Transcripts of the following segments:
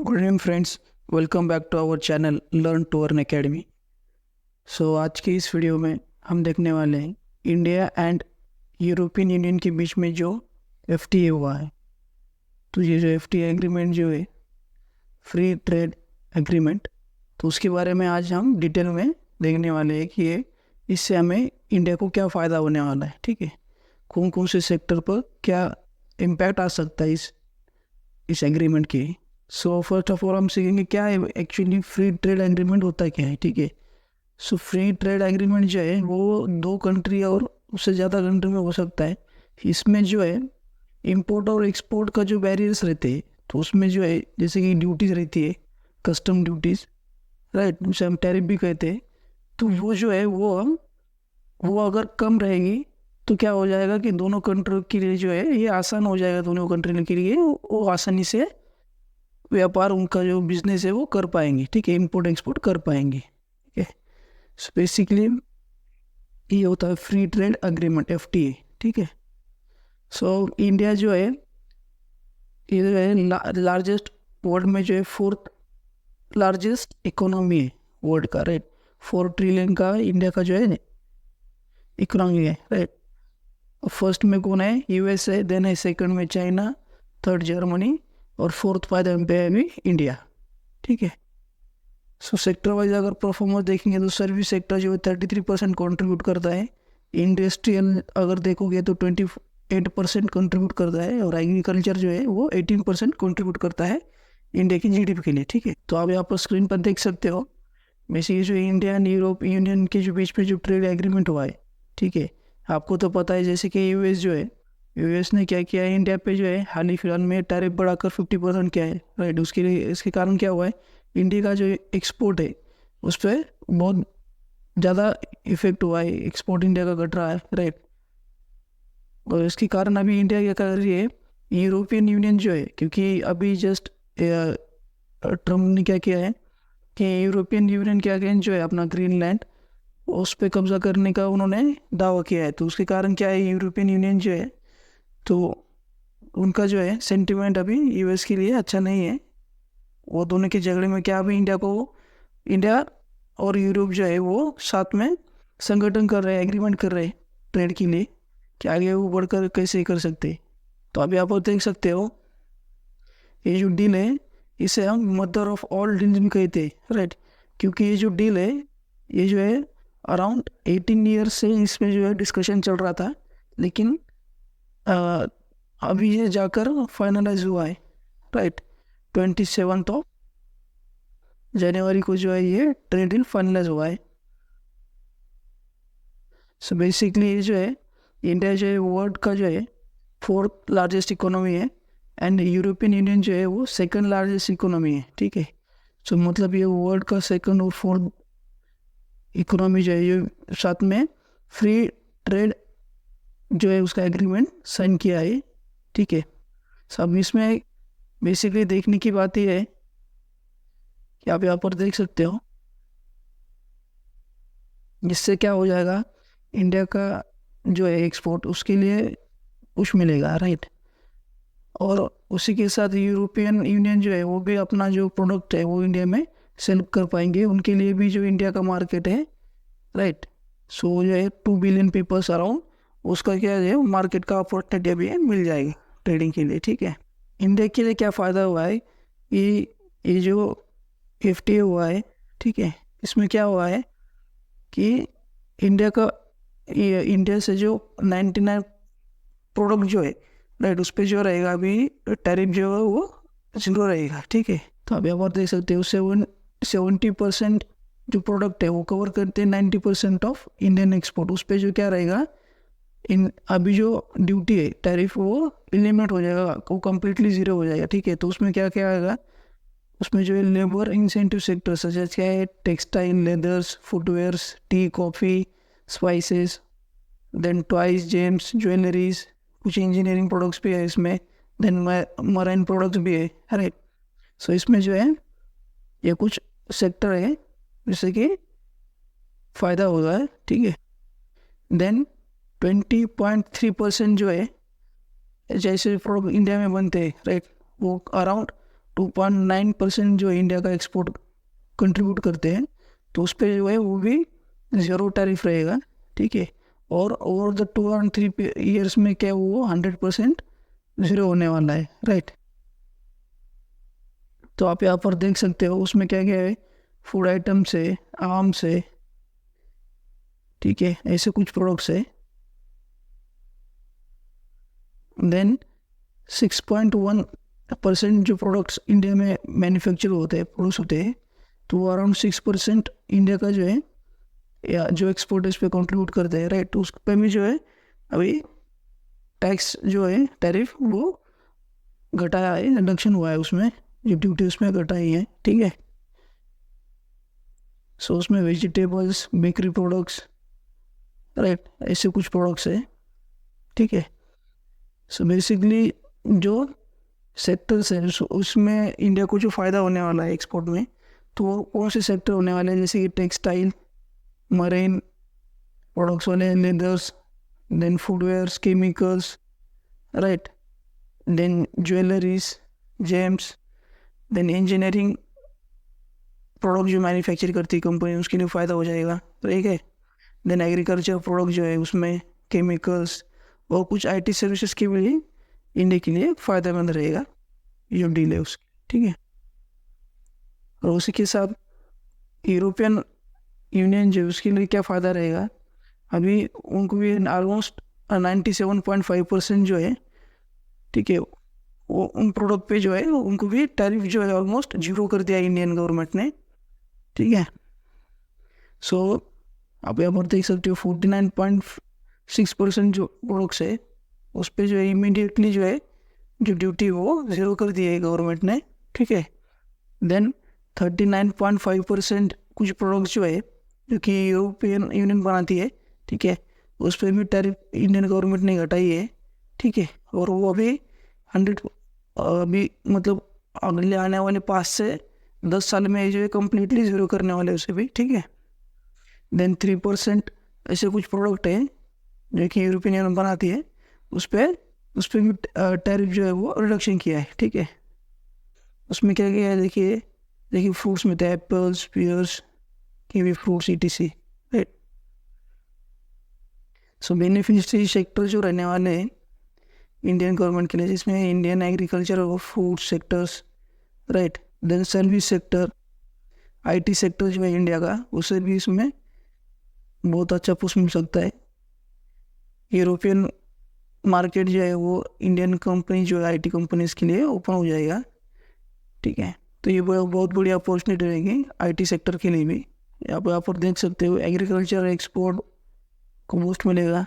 Good evening friends, welcome back to our channel learn to earn academy. आज की इस video में हम देखने वाले हैं इंडिया एंड यूरोपियन यूनियन के बीच में जो एफटीए हुआ है। तो ये जो एफटीए एग्रीमेंट जो है, फ्री ट्रेड एग्रीमेंट, तो उसके बारे में आज हम डिटेल में देखने वाले हैं कि ये इससे हमें इंडिया को क्या फ़ायदा होने वाला है। ठीक है, कौन कौन से सेक्टर पर क्या इम्पैक्ट आ सकता है इस एग्रीमेंट के। फर्स्ट ऑफ ऑल हम सीखेंगे क्या है एक्चुअली फ्री ट्रेड एग्रीमेंट होता है क्या है। ठीक है, फ्री ट्रेड एग्रीमेंट जो है वो 2 कंट्री और उससे ज़्यादा कंट्री में हो सकता है। इसमें जो है इंपोर्ट और एक्सपोर्ट का जो बैरियर्स रहते हैं, तो उसमें जो है जैसे कि ड्यूटीज़ रहती है, कस्टम ड्यूटीज़, राइट, उसे हम टैरिफ भी कहते हैं। तो वो जो है वो अगर कम रहेगी तो क्या हो जाएगा कि दोनों कंट्री के लिए जो है ये आसान हो जाएगा। दोनों कंट्री के लिए वो आसानी से व्यापार, उनका जो बिजनेस है वो कर पाएंगे। ठीक है, इंपोर्ट एक्सपोर्ट कर पाएंगे। ठीक है, बेसिकली ये होता है फ्री ट्रेड एग्रीमेंट, एफटीए। ठीक है, इंडिया जो है ये जो है लार्जेस्ट वर्ल्ड में जो है 4th लार्जेस्ट इकोनॉमी है वर्ल्ड का, राइट। 4 ट्रिलियन का इंडिया का जो है इकोनॉमी है, राइट। फर्स्ट में कौन है? यूएस है, देन है सेकंड में चाइना, थर्ड जर्मनी और 4th पे है अभी इंडिया। ठीक है, सेक्टर वाइज अगर परफॉर्मेंस देखेंगे तो सर्विस सेक्टर जो है 33% कॉन्ट्रीब्यूट करता है। इंडस्ट्रियल अगर देखोगे तो 28% कॉन्ट्रीब्यूट करता है, और एग्रीकल्चर जो है वो 18% कॉन्ट्रीब्यूट करता है इंडिया की जीडीपी के लिए। ठीक है, तो आप यहाँ पर स्क्रीन पर देख सकते हो वैसे ये जो इंडिया एंड यूरोप यूनियन के जो बीच में जो ट्रेड एग्रीमेंट हुआ है। ठीक है, आपको तो पता है जैसे कि यूएस जो है, यूएस ने क्या किया है इंडिया पे जो है हाल ही फिलहाल में टैरिफ बढ़ाकर 50% किया है, राइट। उसके लिए इसके कारण क्या हुआ है, इंडिया का जो एक्सपोर्ट है उस पर बहुत ज़्यादा इफेक्ट हुआ है, एक्सपोर्ट इंडिया का घट रहा है, राइट। और इसके कारण अभी इंडिया क्या कर रही है, यूरोपियन यूनियन जो है, क्योंकि अभी जस्ट ट्रम्प ने क्या किया है कि यूरोपियन यूनियन के अगेंस्ट जो है अपना ग्रीनलैंड उस पर कब्जा करने का उन्होंने दावा किया है। तो उसके कारण क्या है, यूरोपियन यूनियन जो है तो उनका जो है सेंटिमेंट अभी यूएस के लिए अच्छा नहीं है। वो दोनों के झगड़े में क्या अभी इंडिया और यूरोप जो है वो साथ में संगठन कर रहे हैं, एग्रीमेंट कर रहे हैं ट्रेड के लिए कि आगे वो बढ़कर कैसे कर सकते। तो अभी आप देख सकते हो ये जो डील है इसे हम मदर ऑफ ऑल डील्स भी कहते हैं, राइट। क्योंकि ये जो डील है ये जो है अराउंड 18 ईयर्स से इसमें जो है डिस्कशन चल रहा था, लेकिन अभी ये जाकर फाइनलाइज हुआ है, राइट। 27 जनवरी को जो है ये ट्रेड डील फाइनलाइज हुआ है। बेसिकली ये जो है इंडिया जो है वर्ल्ड का जो है 4th लार्जेस्ट इकोनॉमी है, एंड यूरोपियन यूनियन जो है वो 2nd लार्जेस्ट इकोनॉमी है। ठीक है, मतलब ये वर्ल्ड का 2nd और 4th इकोनॉमी जो है ये साथ में फ्री ट्रेड जो है उसका एग्रीमेंट साइन किया है। ठीक है, अब इसमें बेसिकली देखने की बात यह है कि आप यहाँ पर देख सकते हो जिससे क्या हो जाएगा, इंडिया का जो है एक्सपोर्ट उसके लिए पुश मिलेगा, राइट। और उसी के साथ यूरोपियन यूनियन जो है वो भी अपना जो प्रोडक्ट है वो इंडिया में सेल कर पाएंगे, उनके लिए भी जो इंडिया का मार्केट है, राइट। जो है 2 बिलियन पीपल्स अराउंड उसका क्या है मार्केट का अपॉर्चुनिटी भी मिल जाएगी ट्रेडिंग के लिए। ठीक है, इंडिया के लिए क्या फ़ायदा हुआ है, ये जो एफटीए हुआ है, ठीक है, इसमें क्या हुआ है कि इंडिया से जो 99 प्रोडक्ट जो है, राइट, उस पर जो रहेगा अभी टैरिफ जो है वो 0 रहेगा। ठीक है, तो आप यहाँ पर देख सकते हो 70% जो प्रोडक्ट है वो कवर करते हैं 90% ऑफ इंडियन एक्सपोर्ट। उस पर जो क्या रहेगा, अभी जो ड्यूटी है टैरिफ वो एलिमिनेट हो जाएगा, वो कम्प्लीटली 0 हो जाएगा। ठीक है, तो उसमें क्या क्या आएगा, उसमें जो है लेबर इंसेंटिव सेक्टर सच क्या है, textile, leathers, footwears, tea, coffee, spices, then toys, gems, jewelleries, कुछ इंजीनियरिंग प्रोडक्ट्स भी है इसमें, देन मराइन प्रोडक्ट्स भी है, राइट। इसमें जो है ये कुछ सेक्टर है जिससे कि फ़ायदा होगा है। ठीक है, देन 20.3% जो है जैसे प्रोडक्ट इंडिया में बनते हैं, राइट, वो अराउंड 2.9% जो इंडिया का एक्सपोर्ट कंट्रीब्यूट करते हैं, तो उस पर जो है वो भी ज़ीरो टैरिफ रहेगा, ठीक है। और ओवर द 2 और 3 ईयर्स में क्या वो 100% ज़ीरो होने वाला है, राइट। तो आप यहाँ पर देख सकते हो उसमें क्या क्या है, फूड आइटम से, आम से, ठीक है, ऐसे कुछ प्रोडक्ट्स है। देन 6.1% जो प्रोडक्ट्स इंडिया में मैन्युफैक्चर होते हैं, प्रोड्यूस होते हैं, तो अराउंड 6% इंडिया का जो है या जो एक्सपोर्ट इस पे कंट्रीब्यूट करते हैं, राइट। तो उस पर भी जो है अभी टैक्स जो है टैरिफ वो घटाया है, रिडक्शन हुआ है उसमें, जो ड्यूटी उसमें घटाई है, ठीक है। सो उसमें वेजिटेबल्स, बेकरी प्रोडक्ट्स, राइट, ऐसे कुछ प्रोडक्ट्स है, ठीक है। सो बेसिकली जो सेक्टर्स है उसमें इंडिया को जो फ़ायदा होने वाला है एक्सपोर्ट में, तो वो कौन से सेक्टर होने वाले हैं, जैसे कि टेक्सटाइल, मरीन प्रोडक्ट्स वाले, leathers, then footwears, chemicals, right, then jewelleries, gems, then engineering product जो मैन्युफैक्चर करती है कंपनी, उसके लिए फ़ायदा हो जाएगा, ठीक है। देन एग्रीकल्चर प्रोडक्ट जो है उसमें केमिकल्स और कुछ आईटी सर्विसेज के लिए इंडिया के लिए फ़ायदेमंद रहेगा जो डील है उसकी, ठीक है। और उसी के साथ यूरोपियन यूनियन जो उसके लिए क्या फ़ायदा रहेगा, अभी उनको भी ऑलमोस्ट 97.5% जो है, ठीक है, वो उन प्रोडक्ट पे जो है उनको भी टैरिफ जो है ऑलमोस्ट जीरो कर दिया इंडियन गवर्नमेंट ने, ठीक है। सो आप यहाँ पर देख सकते हो 49.6% जो प्रोडक्ट्स है उस पर जो है इमीडिएटली जो है जो ड्यूटी वो ज़ीरो कर दी है गवर्नमेंट ने, ठीक है। देन 39.5% कुछ प्रोडक्ट्स जो है जो कि यूरोपियन यूनियन बनाती है, ठीक है, उस पर भी टैरिफ इंडियन गवर्नमेंट ने घटाई है, ठीक है। और वो अभी 100 अभी मतलब अगले आने वाले 5 से 10 साल में जो है कम्प्लीटली ज़ीरो करने वाले उसे भी, ठीक है। देन 3% ऐसे कुछ प्रोडक्ट है जो कि यूरोपियन यूनियन बनाती है, उस पर भी टैरिफ जो है वो रिडक्शन किया है, ठीक है। उसमें क्या किया है, देखिए फ्रूट्स में थे apples, pears, kiwi fruits, ETC, right. So beneficiary sector जो रहने वाले हैं इंडियन गवर्नमेंट के लिए, जिसमें इंडियन एग्रीकल्चर और food sectors, right, then service sector, IT sector जो है इंडिया का, उसे भी इसमें बहुत अच्छा पुश मिल सकता है। यूरोपियन मार्केट जो है वो इंडियन कंपनी जो है आईटी कंपनीज के लिए ओपन हो जाएगा, ठीक है। तो ये बहुत बड़ी अपॉर्चुनिटी रहेगी आईटी सेक्टर के लिए भी। आप यहाँ पर देख सकते हो एग्रीकल्चर एक्सपोर्ट को बूस्ट मिलेगा,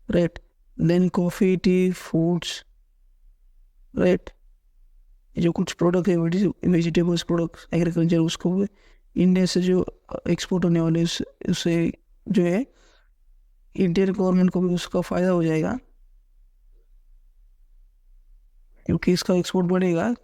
right. Then coffee, tea, foods, right, जो कुछ प्रोडक्ट है वेजिटेबल्स प्रोडक्ट एग्रीकल्चर, उसको भी इंडिया से जो एक्सपोर्ट होने वाले उससे जो है इंडियन गवर्नमेंट को भी उसका फ़ायदा हो जाएगा, क्योंकि इसका एक्सपोर्ट बढ़ेगा।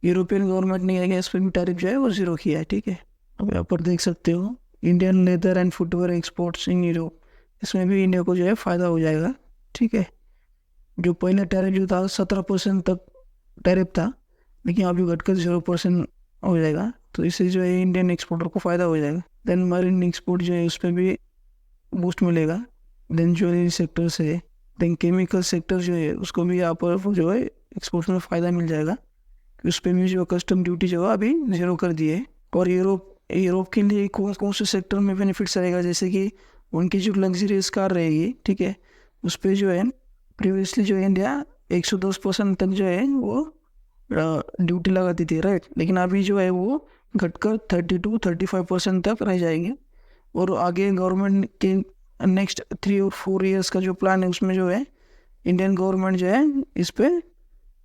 यूरोपियन गवर्नमेंट ने क्या इस पर भी टैरिफ जो है वो ज़ीरो किया है, ठीक है। अब यहाँ पर देख सकते हो Indian leather and footwear exports in Europe, इसमें भी इंडिया को जो है फ़ायदा हो जाएगा, ठीक है। जो पहले टैरिफ जो था 17% तक टैरिफ था, लेकिन अभी घटकर 0% हो जाएगा, तो इससे जो है इंडियन एक्सपोर्टर को फ़ायदा हो जाएगा। देन मरीन एक्सपोर्ट जो है उस पर भी बूस्ट मिलेगा। देन ज्वेलरी सेक्टर से, देन केमिकल सेक्टर जो है उसको भी यहाँ पर जो है एक्सपोर्ट में फ़ायदा मिल जाएगा, उस पर भी जो कस्टम ड्यूटी जो है अभी ज़ीरो कर दी है। और यूरोप के लिए कौन कौन से सेक्टर में बेनिफिट्स रहेगा, जैसे कि उनकी जो लग्जरियस कार रहेगी, ठीक है, उस पर जो है प्रीवियसली जो है इंडिया 110% तक जो है वो ड्यूटी लगाती थी, राइट, लेकिन अभी जो है वो घटकर 32-35% तक रह जाएंगे। और आगे गवर्नमेंट के नेक्स्ट 3 और 4 ईयर्स का जो प्लान है उसमें जो है इंडियन गवर्नमेंट जो है इस पर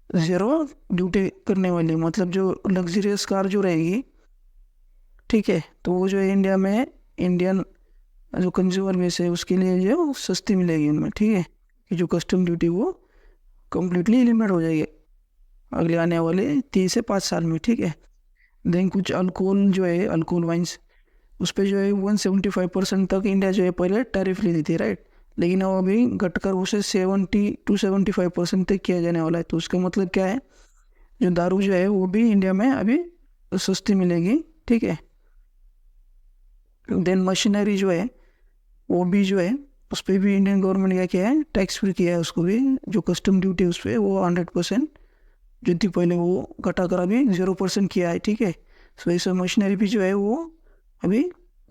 ज़ीरो ड्यूटी करने वाली है, मतलब जो लग्जरियस कार जो रहेगी, ठीक है, तो वो जो है इंडिया में इंडियन जो कंज्यूमर बेस है उसके लिए जो है वो सस्ती मिलेगी उनमें, ठीक है, कि जो कस्टम ड्यूटी वो कम्प्लीटली एलिमिनेट हो जाएगी अगले आने वाले 3 से 5 साल में, ठीक है। देन कुछ अल्कोहल जो है, अल्कोहल वाइन्स, उस पर जो है 175% तक इंडिया जो है पहले टैरिफ लेती थी, राइट, लेकिन वो अभी घटकर उसे 70 to 75% तक किया जाने वाला है। तो उसका मतलब क्या है, जो दारू जो है वो भी इंडिया में अभी सस्ती मिलेगी, ठीक है। देन मशीनरी जो है वो भी जो है उस पर भी इंडियन गवर्नमेंट क्या किया है, टैक्स फ्री किया है उसको भी। जो कस्टम ड्यूटी उस पर वो 100% जो थी पहले वो घटा कर अभी 0% किया है, ठीक है। सो इस मशीनरी भी जो है वो अभी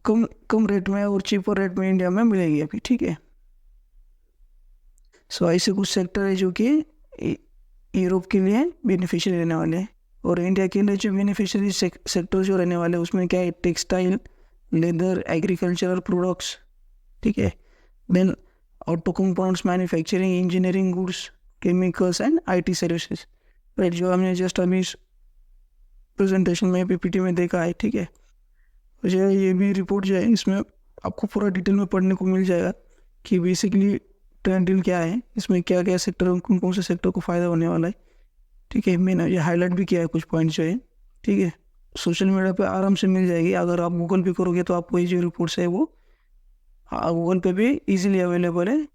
कम कम रेट में और चीपर रेट में इंडिया में मिलेगी अभी, ठीक है। सो ऐसे कुछ सेक्टर है जो कि यूरोप के लिए बेनिफिशियरी रहने वाले हैं, और इंडिया के लिए जो बेनिफिशियरी सेक्टर जो रहने वाले हैं उसमें क्या है, टेक्सटाइल, लेदर, एग्रीकल्चरल प्रोडक्ट्स, ठीक है। Then auto compounds, manufacturing, engineering goods, chemicals and IT services, right, जो हमने जस्ट अभी प्रेजेंटेशन में पीपीटी में देखा है, ठीक है। तो जो ये भी रिपोर्ट जो है इसमें आपको पूरा डिटेल में पढ़ने को मिल जाएगा कि बेसिकली ट्रेंड डील क्या है, इसमें क्या क्या सेक्टर, कौन कौन से सेक्टर को फ़ायदा होने वाला है, ठीक है। मैंने ये हाईलाइट भी किया है कुछ पॉइंट जो है, ठीक है। सोशल मीडिया पे आराम से मिल जाएगी, अगर आप गूगल पे करोगे तो आपको ये जो रिपोर्ट्स है वो गूगल पे भी इजीली अवेलेबल है,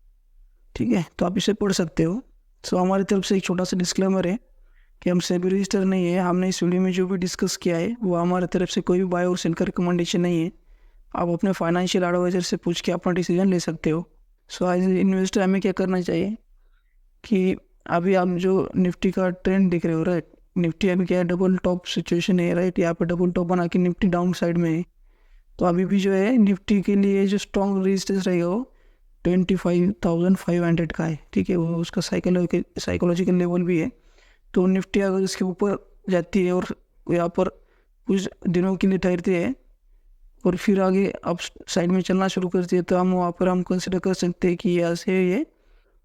ठीक है। तो आप इसे पढ़ सकते हो। सो हमारी तरफ से एक छोटा सा डिस्क्लेमर है कि हम सेबी रजिस्टर नहीं है, हमने इस वीडियो में जो भी डिस्कस किया है वो हमारे तरफ से कोई भी बाय और सेल का रिकमेंडेशन नहीं है। आप अपने फाइनेंशियल एडवाइजर से पूछ के अपना डिसीजन ले सकते हो। सो एज इन्वेस्टर हमें क्या करना चाहिए कि अभी आप जो निफ्टी का ट्रेंड दिख रहे हो, राइट, निफ्टी अभी क्या है, डबल टॉप सिचुएशन है, राइट, यहाँ पे डबल टॉप बना के निफ्टी डाउन साइड में है। तो अभी भी जो है निफ्टी के लिए जो स्ट्रॉन्ग रेजिस्टेंस रहेगा वो 25,500 का है, ठीक है। वो उसका साइकोलॉजिकल लेवल भी है। तो निफ्टी अगर इसके ऊपर जाती है और यहाँ पर कुछ दिनों के लिए ठहरती है और फिर आगे अप साइड में चलना शुरू करती है, तो हम वहाँ पर हम कंसिडर कर सकते हैं कि यहाँ से ये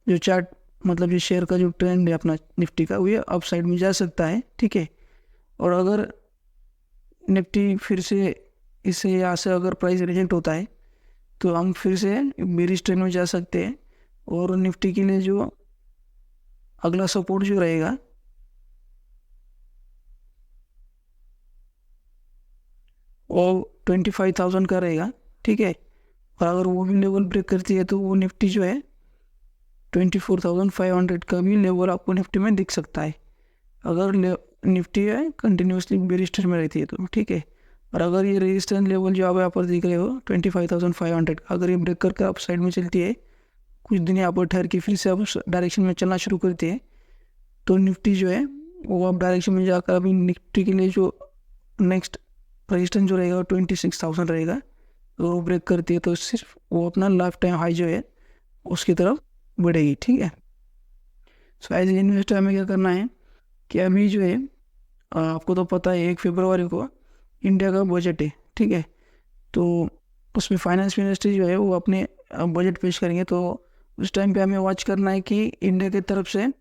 जो चार्ट, मतलब ये शेयर का जो ट्रेंड है अपना निफ्टी का, वो ये अप साइड में जा सकता है, ठीक है। और अगर निफ्टी फिर से इससे यहाँ से अगर प्राइस रिजेक्ट होता है तो हम फिर से बेरिश ट्रेंड में जा सकते हैं, और निफ्टी के लिए जो अगला सपोर्ट जो रहेगा वो 25,000 का रहेगा, ठीक है। और अगर वो भी लेवल ब्रेक करती है तो वो निफ्टी जो है 24,500 का भी लेवल आपको निफ्टी में दिख सकता है, अगर निफ्टी है कंटिन्यूसली बेरिश ट्रेंड में रहती है तो, ठीक है। और अगर ये रेजिस्टेंस लेवल जो आप यहाँ पर दिख रहे हो 25,500 का, अगर ये ब्रेक करके आप साइड में चलती है, कुछ दिन यहाँ पर ठहर के फिर से आप उस डायरेक्शन में चलना शुरू करती है, तो निफ्टी जो है वो आप डायरेक्शन में जाकर अभी निफ्टी के लिए जो नेक्स्ट रेजिस्टेंस जो रहेगा 26,000 रहेगा। अगर वो ब्रेक करती है तो सिर्फ वो अपना लाइफ टाइम हाई जो है उसकी तरफ बढ़ेगी, ठीक है। सो एज ए इन्वेस्टर हमें क्या करना है कि अभी जो है आपको तो पता है 1 फरवरी को इंडिया का बजट है, ठीक है। तो उसमें फाइनेंस मिनिस्ट्री जो है वो अपने बजट पेश करेंगे, तो उस टाइम पे हमें वॉच करना है कि इंडिया की तरफ से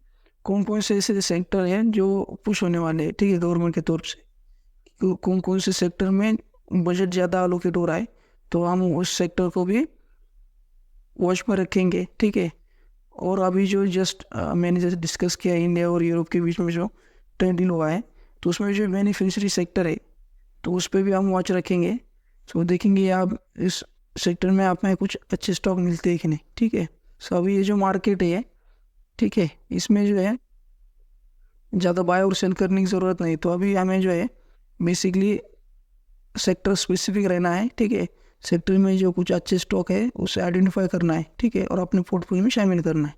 कौन कौन से ऐसे सेक्टर हैं जो पुश होने वाले हैं, ठीक है, गवर्नमेंट के तौर से। कौन कौन से सेक्टर में बजट ज़्यादा अलोकेट हो रहा है, तो हम उस सेक्टर को भी वॉच पर रखेंगे, ठीक है। और अभी जो जस्ट मैंने जैसे डिस्कस किया इंडिया और यूरोप के बीच में जो ट्रेड डील हुआ है, तो उसमें जो बेनिफिशियरी सेक्टर है तो उस पर भी हम वॉच रखेंगे। सो देखेंगे आप इस सेक्टर में आप में कुछ अच्छे स्टॉक मिलते हैं कि नहीं, ठीक है। सो अभी ये जो मार्केट है, ठीक है, इसमें जो है ज़्यादा बाय और सेल करने की ज़रूरत नहीं। तो अभी हमें जो है बेसिकली सेक्टर स्पेसिफिक रहना है, ठीक है। सेक्टर में जो कुछ अच्छे स्टॉक है उसे आइडेंटिफाई करना है, ठीक है, और अपने पोर्टफोलियो में शामिल करना है।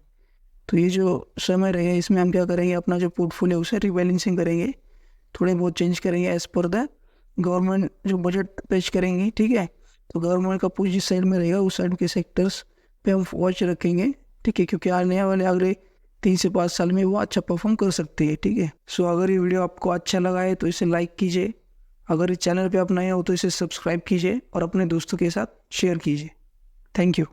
तो ये जो समय रहेगा इसमें हम क्या करेंगे, अपना जो पोर्टफोलियो उसे रिबैलेंसिंग करेंगे, थोड़े बहुत चेंज करेंगे एज़ पर द गवर्नमेंट जो बजट पेश करेंगे, ठीक है। तो गवर्नमेंट का पुश जिस साइड में रहेगा उस साइड के सेक्टर्स पे हम वॉच रखेंगे, ठीक है, क्योंकि आने वाले अगले 3 से 5 साल में वो अच्छा परफॉर्म कर सकती है, ठीक है। सो अगर ये वीडियो आपको अच्छा लगा है तो इसे लाइक कीजिए, अगर इस चैनल पे आप नए हो तो इसे सब्सक्राइब कीजिए और अपने दोस्तों के साथ शेयर कीजिए। Thank you.